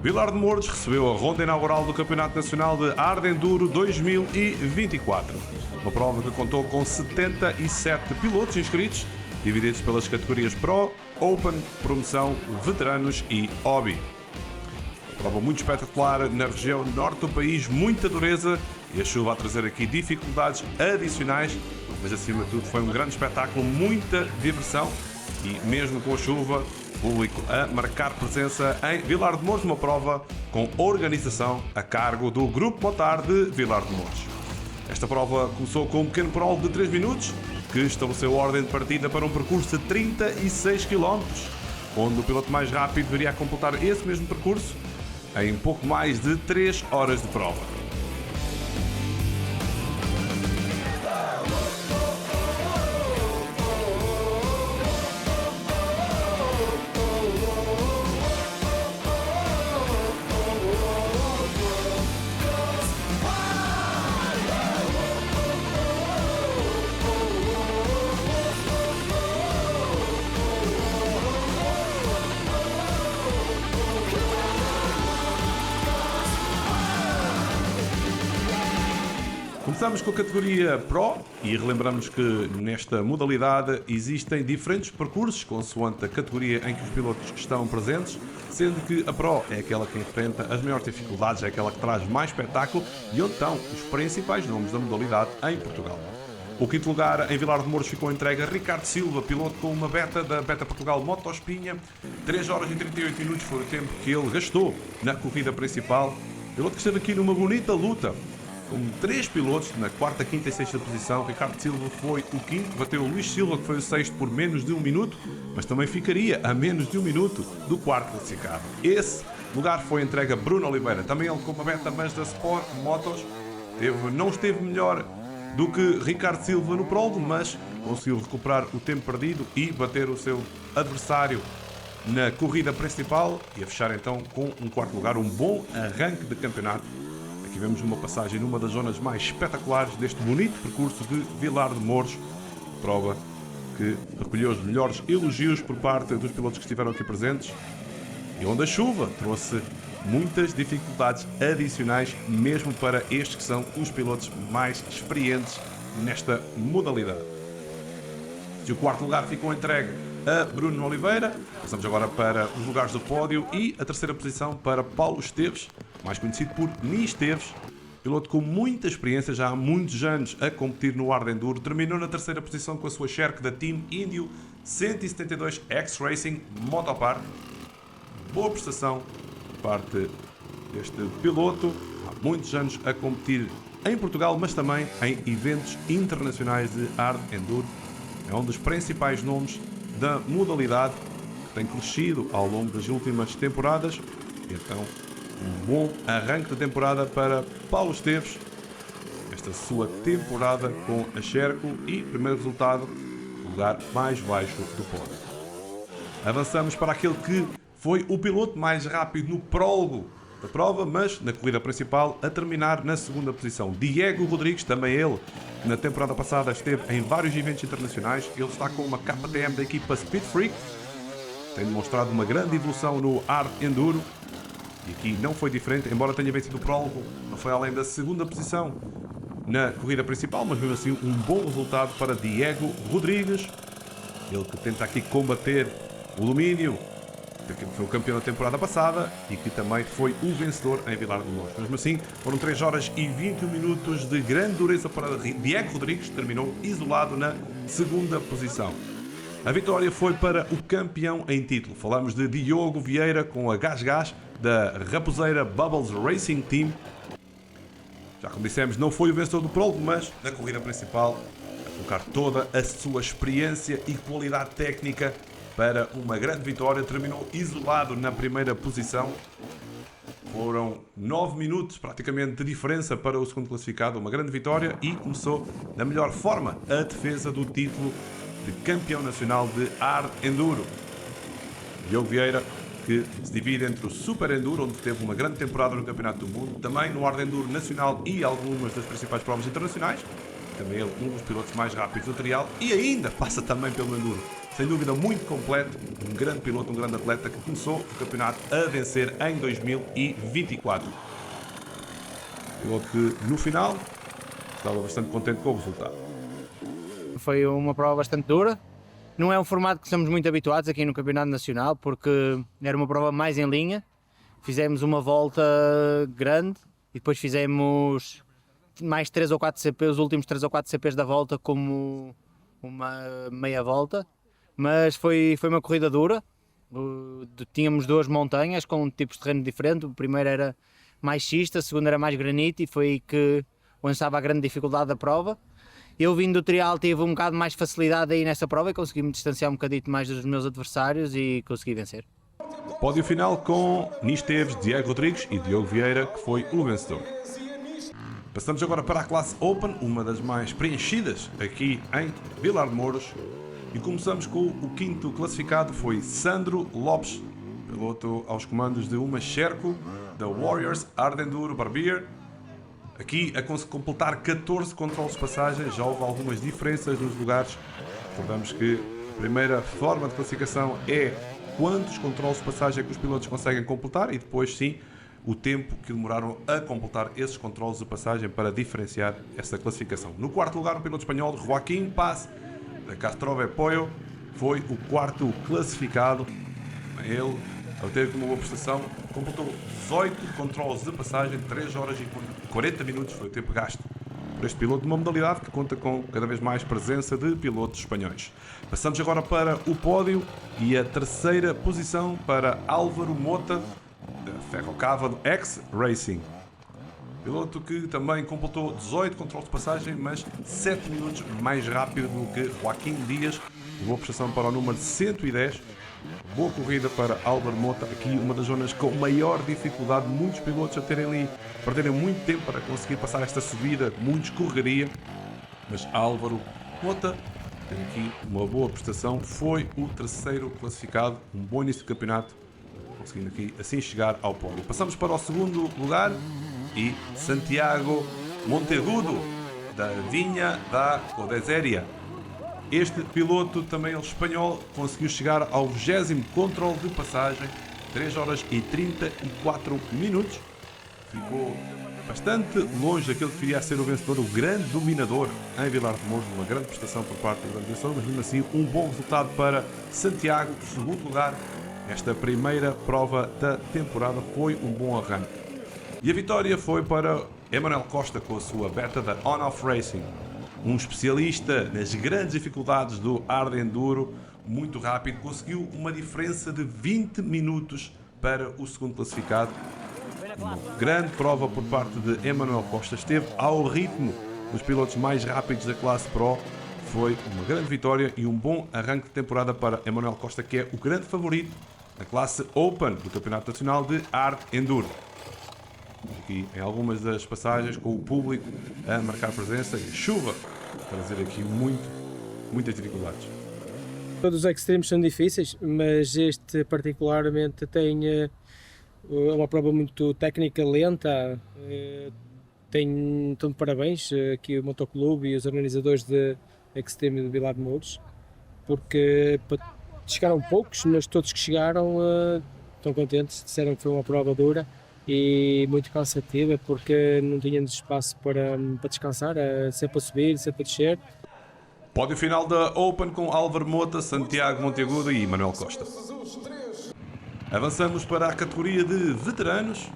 Vilar de Mouros recebeu a ronda inaugural do Campeonato Nacional de Hard Enduro 2024. Uma prova que contou com 77 pilotos inscritos, divididos pelas categorias Pro, Open, Promoção, Veteranos e Hobby. Uma prova muito espetacular na região norte do país, muita dureza e a chuva a trazer aqui dificuldades adicionais, mas acima de tudo foi um grande espetáculo, muita diversão e mesmo com a chuva, público a marcar presença em Vilar de Mouros, uma prova com organização a cargo do Grupo Motar de Vilar de Mouros. Esta prova começou com um pequeno prólogo de 3 minutos, que estabeleceu ordem de partida para um percurso de 36 km, onde o piloto mais rápido viria a completar esse mesmo percurso em pouco mais de 3 horas de prova. Começamos com a categoria Pro e relembramos que nesta modalidade existem diferentes percursos consoante a categoria em que os pilotos estão presentes, sendo que a Pro é aquela que enfrenta as maiores dificuldades, é aquela que traz mais espetáculo e onde estão os principais nomes da modalidade em Portugal. O quinto lugar em Vilar de Mouros ficou entregue a Ricardo Silva, piloto com uma beta da Beta Portugal Motospinha. 3 horas e 38 minutos foi o tempo que ele gastou na corrida principal. Piloto que esteve aqui numa bonita luta com 3 pilotos na quarta, quinta e sexta posição. Ricardo Silva foi o quinto, bateu o Luís Silva, que foi o sexto, por menos de 1 minuto, mas também ficaria a menos de 1 minuto do quarto classificado. Esse lugar foi entregue a Bruno Oliveira, também ele com uma beta Mazda Sport Motos. Não esteve melhor do que Ricardo Silva no prólogo, mas conseguiu recuperar o tempo perdido e bater o seu adversário na corrida principal e a fechar então com um quarto lugar, um bom arranque de campeonato. Aqui vemos uma passagem numa das zonas mais espetaculares deste bonito percurso de Vilar de Mouros, prova que recolheu os melhores elogios por parte dos pilotos que estiveram aqui presentes e onde a chuva trouxe muitas dificuldades adicionais, mesmo para estes que são os pilotos mais experientes nesta modalidade. E o quarto lugar ficou entregue a Bruno Oliveira. Passamos agora para os lugares do pódio e a terceira posição para Paulo Esteves, mais conhecido por Ni Esteves, piloto com muita experiência, já há muitos anos a competir no Hard Enduro. Terminou na terceira posição com a sua Sherk da Team Indio 172 X Racing Motopar. Boa prestação por parte deste piloto, há muitos anos a competir em Portugal, mas também em eventos internacionais de Hard Enduro. É um dos principais nomes da modalidade, que tem crescido ao longo das últimas temporadas. Então, um bom arranque de temporada para Paulo Esteves, esta sua temporada com a Sherco e primeiro resultado, o lugar mais baixo do pódio. Avançamos para aquele que foi o piloto mais rápido no prólogo da prova, mas na corrida principal a terminar na segunda posição. Diego Rodrigues, também ele, na temporada passada esteve em vários eventos internacionais. Ele está com uma KTM da equipa Speed Freak, tem demonstrado uma grande evolução no Hard Enduro e aqui não foi diferente, embora tenha vencido o prólogo, não foi além da segunda posição na corrida principal, mas mesmo assim um bom resultado para Diego Rodrigues, ele que tenta aqui combater o domínio, que foi o campeão da temporada passada e que também foi o vencedor em Vilar de Mouros. Mesmo assim, foram 3 horas e 21 minutos de grande dureza para Diego Rodrigues, terminou isolado na segunda posição. A vitória foi para o campeão em título. Falamos de Diogo Vieira com a Gás da Raposeira Bubbles Racing Team. Já como dissemos, não foi o vencedor do prólogo, mas na corrida principal, a colocar toda a sua experiência e qualidade técnica para uma grande vitória, terminou isolado na primeira posição. Foram 9 minutos praticamente de diferença para o segundo classificado, uma grande vitória e começou da melhor forma a defesa do título de campeão nacional de Hard Enduro. Diogo Vieira, que se divide entre o Super Enduro, onde teve uma grande temporada no Campeonato do Mundo, também no Hard Enduro nacional e algumas das principais provas internacionais. Também ele um dos pilotos mais rápidos do trial e ainda passa também pelo Enduro. sem dúvida muito completo, um grande piloto, um grande atleta que começou o campeonato a vencer em 2024. Piloto que no final estava bastante contente com o resultado. Foi uma prova bastante dura. Não é um formato que estamos muito habituados aqui no Campeonato Nacional, porque era uma prova mais em linha. Fizemos uma volta grande e depois fizemos mais 3 ou 4 CPs, os últimos 3 ou 4 CPs da volta como uma meia volta. Mas foi uma corrida dura. Tínhamos 2 montanhas com tipos de terreno diferentes. O primeiro era mais xista, o segundo era mais granito e foi aí que onde estava a grande dificuldade da prova. Eu vindo do trial tive um bocado mais facilidade aí nessa prova e consegui me distanciar um bocadito mais dos meus adversários e consegui vencer. Pódio final com Nis Teves, Diego Rodrigues e Diogo Vieira, que foi o vencedor. Passamos agora para a classe Open, uma das mais preenchidas aqui em Vilar de Mouros. E começamos com o quinto classificado, foi Sandro Lopes, piloto aos comandos de uma Sherco da Warriors Ardenduro Barbier. Aqui a completar 14 controles de passagem, já houve algumas diferenças nos lugares. Recordamos que a primeira forma de classificação é quantos controles de passagem que os pilotos conseguem completar e depois sim o tempo que demoraram a completar esses controles de passagem para diferenciar essa classificação. No quarto lugar, o piloto espanhol Joaquim Paz, da Castrove Pollo, foi o quarto classificado. Ele teve uma boa prestação, completou 18 controles de passagem, 3 horas e 40 minutos foi o tempo gasto por este piloto, numa modalidade que conta com cada vez mais presença de pilotos espanhóis. Passamos agora para o pódio e a terceira posição para Álvaro Mota, da Ferrocava X Racing. Piloto que também completou 18 controles de passagem, mas 7 minutos mais rápido do que Joaquim Dias. Boa prestação para o número 110. Boa corrida para Álvaro Mota, aqui uma das zonas com maior dificuldade, muitos pilotos a terem ali, perderem muito tempo para conseguir passar esta subida, muito escorregaria, mas Álvaro Mota tem aqui uma boa prestação, foi o terceiro classificado, um bom início de campeonato, conseguindo aqui assim chegar ao pódio. Passamos para o segundo lugar e Santiago Monteagudo, da Vinha da Codeséria. Este piloto, também ele espanhol, conseguiu chegar ao 20º controle de passagem, 3 horas e 34 minutos. Ficou bastante longe daquele que viria a ser o vencedor, o grande dominador em Vilar de Mouros, uma grande prestação por parte da organização, mas mesmo assim um bom resultado para Santiago, segundo lugar. Esta primeira prova da temporada foi um bom arranque. E a vitória foi para Emanuel Costa com a sua beta da On-Off Racing. Um especialista nas grandes dificuldades do hard enduro, muito rápido, conseguiu uma diferença de 20 minutos para o segundo classificado. Uma grande prova por parte de Emanuel Costa, esteve ao ritmo dos pilotos mais rápidos da classe Pro. Foi uma grande vitória e um bom arranque de temporada para Emanuel Costa, que é o grande favorito na classe Open do Campeonato Nacional de Hard Enduro. Aqui em algumas das passagens com o público a marcar presença e chuva a trazer aqui muitas dificuldades. Todos os extremos são difíceis, mas este particularmente tem uma prova muito técnica, lenta. Então de parabéns aqui o Motoclube e os organizadores de Extreme de Vilar de Mouros, porque chegaram poucos, mas todos que chegaram estão contentes, disseram que foi uma prova dura e muito cansativa, porque não tínhamos espaço para descansar, sempre a subir, sempre a descer. Pódio final da Open com Álvaro Mota, Santiago Monteagudo e Manuel Costa. Avançamos para a categoria de veteranos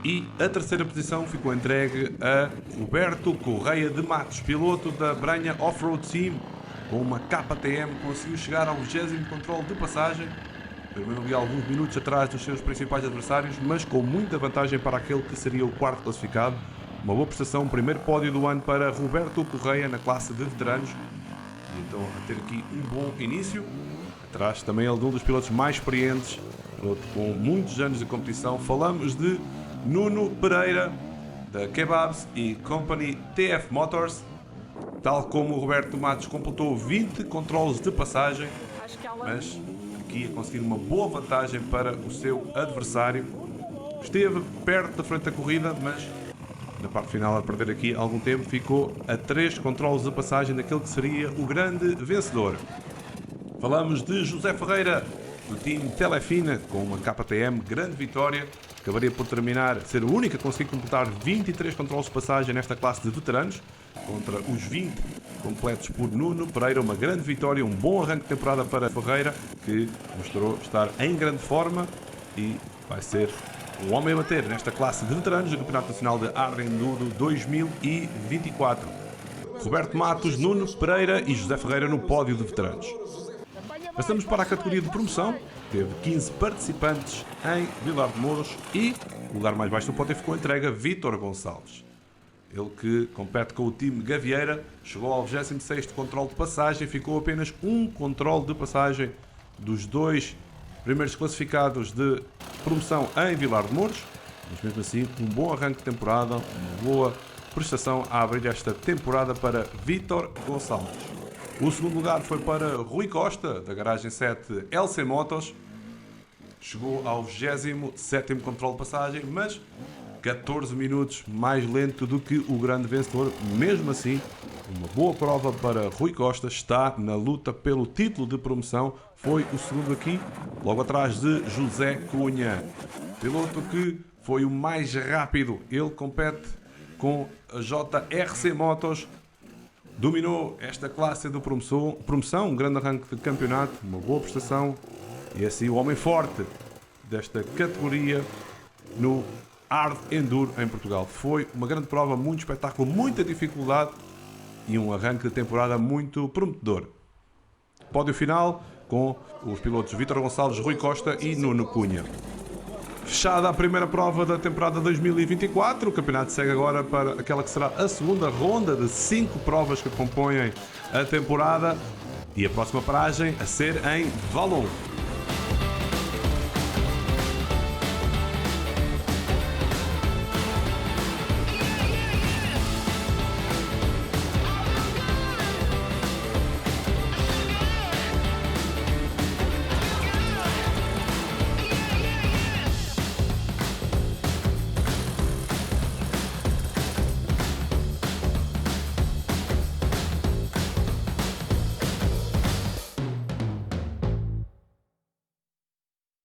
e a terceira posição ficou entregue a Roberto Correia de Matos, piloto da Branha Offroad Team, com uma KTM, conseguiu chegar ao 20º controle de passagem. Terminou ali alguns minutos atrás dos seus principais adversários, mas com muita vantagem para aquele que seria o quarto classificado. Uma boa prestação, primeiro pódio do ano para Roberto Correia na classe de veteranos. E então a ter aqui um bom início. Atrás também ele de um dos pilotos mais experientes, piloto com muitos anos de competição. Falamos de Nuno Pereira, da Kebabs e Company TF Motors. Tal como o Roberto Matos completou 20 controles de passagem, mas aqui a conseguir uma boa vantagem para o seu adversário. Esteve perto da frente da corrida, mas na parte final a perder aqui algum tempo, ficou a 3 controles de passagem daquele que seria o grande vencedor. Falamos de José Ferreira, do time Telefina, com uma KTM, grande vitória. Acabaria por terminar, ser o único a conseguir completar 23 controles de passagem nesta classe de veteranos, contra os 20 completos por Nuno Pereira. Uma grande vitória, um bom arranque de temporada para Ferreira, que mostrou estar em grande forma e vai ser um homem a bater nesta classe de veteranos do Campeonato Nacional de Hard Enduro 2024. Roberto Matos, Nuno Pereira e José Ferreira no pódio de veteranos. Passamos para a categoria de promoção. Teve 15 participantes em Vilar de Mouros e o lugar mais baixo do pódio ficou entregue a Vítor Gonçalves. Ele que compete com o time Gavieira, chegou ao 26º controle de passagem, ficou apenas um controle de passagem dos 2 primeiros classificados de promoção em Vilar de Mouros, mas mesmo assim um bom arranque de temporada, uma boa prestação a abrir esta temporada para Vítor Gonçalves. O segundo lugar foi para Rui Costa, da garagem 7 LC Motos, chegou ao 27º controle de passagem, mas 14 minutos mais lento do que o grande vencedor. Mesmo assim, uma boa prova para Rui Costa, está na luta pelo título de promoção, foi o segundo aqui, logo atrás de José Cunha, piloto que foi o mais rápido. Ele compete com a JRC Motos, dominou esta classe de promoção, um grande arranque de campeonato, uma boa prestação e assim o homem forte desta categoria no Hard Enduro em Portugal. Foi uma grande prova, muito espetáculo, muita dificuldade e um arranque de temporada muito prometedor. Pódio final com os pilotos Vítor Gonçalves, Rui Costa e Nuno Cunha. Fechada a primeira prova da temporada 2024, o campeonato segue agora para aquela que será a segunda ronda de 5 provas que compõem a temporada e a próxima paragem a ser em Vallon.